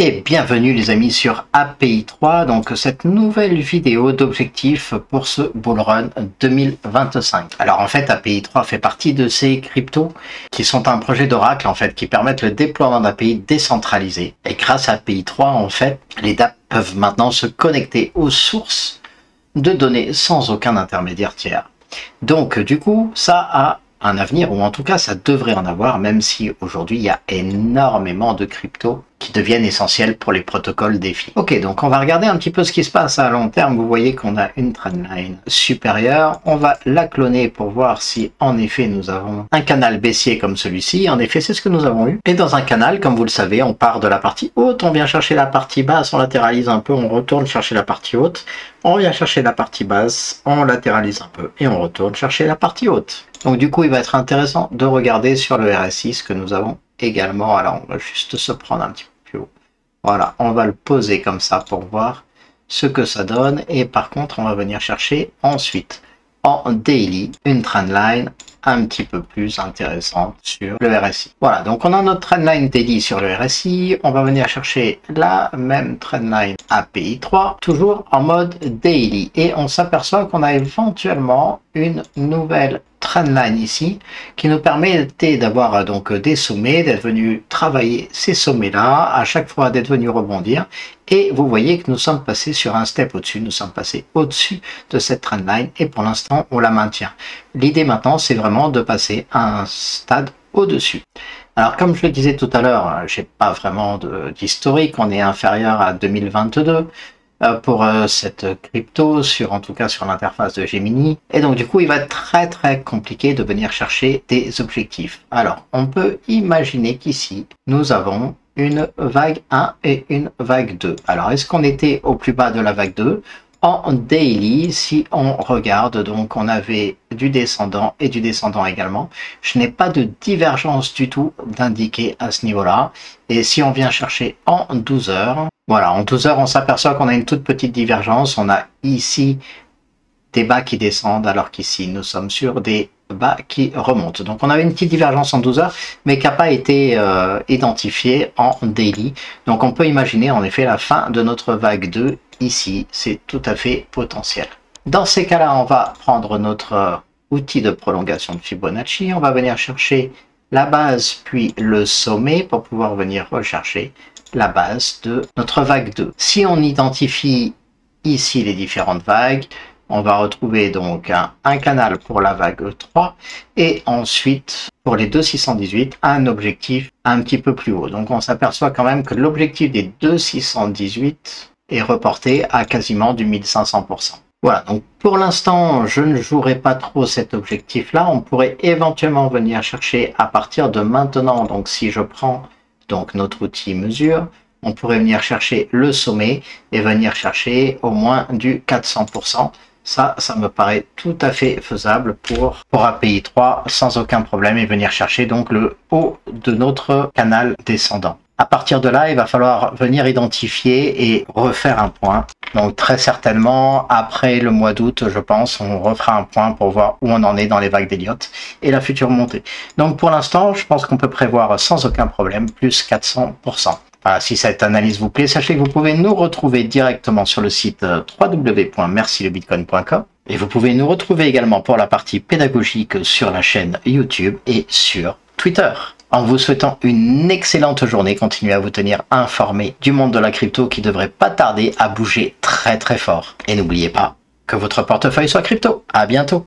Et bienvenue les amis sur API 3, donc cette nouvelle vidéo d'objectifs pour ce Bull Run 2025. Alors en fait API 3 fait partie de ces cryptos qui sont un projet d'Oracle en fait qui permettent le déploiement d'API décentralisé. Et grâce à API 3 en fait les dApps peuvent maintenant se connecter aux sources de données sans aucun intermédiaire tiers. Donc du coup ça a un avenir, ou en tout cas ça devrait en avoir, même si aujourd'hui il y a énormément de cryptos qui deviennent essentiels pour les protocoles défis. Ok, donc on va regarder un petit peu ce qui se passe à long terme. Vous voyez qu'on a une trendline supérieure. On va la cloner pour voir si en effet nous avons un canal baissier comme celui-ci. En effet, c'est ce que nous avons eu. Et dans un canal, comme vous le savez, on part de la partie haute, on vient chercher la partie basse, on latéralise un peu, on retourne chercher la partie haute, on vient chercher la partie basse, on latéralise un peu et on retourne chercher la partie haute. Donc du coup, il va être intéressant de regarder sur le RSI ce que nous avons également. Alors, on va juste se prendre un petit peu plus haut. Voilà, on va le poser comme ça pour voir ce que ça donne. Et par contre, on va venir chercher ensuite en daily une trendline un petit peu plus intéressante sur le RSI. Voilà, donc on a notre trendline daily sur le RSI. On va venir chercher la même trendline API 3, toujours en mode daily. Et on s'aperçoit qu'on a éventuellement une nouvelle trendline ici qui nous permettait d'avoir donc des sommets, d'être venu travailler ces sommets là, à chaque fois d'être venu rebondir, et vous voyez que nous sommes passés sur un step au-dessus, nous sommes passés au-dessus de cette trendline et pour l'instant on la maintient. L'idée maintenant c'est vraiment de passer à un stade au-dessus. Alors comme je le disais tout à l'heure, j'ai pas vraiment d'historique, on est inférieur à 2022 pour cette crypto, en tout cas sur l'interface de Gemini. Et donc du coup, il va être très compliqué de venir chercher des objectifs. Alors, on peut imaginer qu'ici, nous avons une vague 1 et une vague 2. Alors, est-ce qu'on était au plus bas de la vague 2 ? En daily, si on regarde, donc on avait du descendant et du descendant également. Je n'ai pas de divergence du tout d'indiquer à ce niveau-là. Et si on vient chercher en 12 heures, voilà, en 12 heures, on s'aperçoit qu'on a une toute petite divergence. On a ici des bas qui descendent, alors qu'ici, nous sommes sur des bas qui remontent. Donc, on avait une petite divergence en 12 heures, mais qui n'a pas été identifiée en daily. Donc, on peut imaginer en effet la fin de notre vague 2 ici. C'est tout à fait potentiel. Dans ces cas-là, on va prendre notre outil de prolongation de Fibonacci. On va venir chercher la base, puis le sommet pour pouvoir venir rechercher la base de notre vague 2. Si on identifie ici les différentes vagues, on va retrouver donc un canal pour la vague 3 et ensuite pour les 2,618 un objectif un petit peu plus haut. Donc on s'aperçoit quand même que l'objectif des 2,618 est reporté à quasiment du 1500%. Voilà, donc pour l'instant, je ne jouerai pas trop cet objectif-là. On pourrait éventuellement venir chercher à partir de maintenant, donc si je prends donc notre outil mesure, on pourrait venir chercher le sommet et venir chercher au moins du 400%. Ça me paraît tout à fait faisable pour API 3 sans aucun problème et venir chercher donc le haut de notre canal descendant. À partir de là, il va falloir venir identifier et refaire un point. Donc très certainement, après le mois d'août, je pense, on refera un point pour voir où on en est dans les vagues d'Elliott et la future montée. Donc pour l'instant, je pense qu'on peut prévoir sans aucun problème plus 400%. Voilà, si cette analyse vous plaît, sachez que vous pouvez nous retrouver directement sur le site www.mercilebitcoin.com et vous pouvez nous retrouver également pour la partie pédagogique sur la chaîne YouTube et sur Twitter. En vous souhaitant une excellente journée, continuez à vous tenir informé du monde de la crypto qui devrait pas tarder à bouger très fort. Et n'oubliez pas que votre portefeuille soit crypto. À bientôt.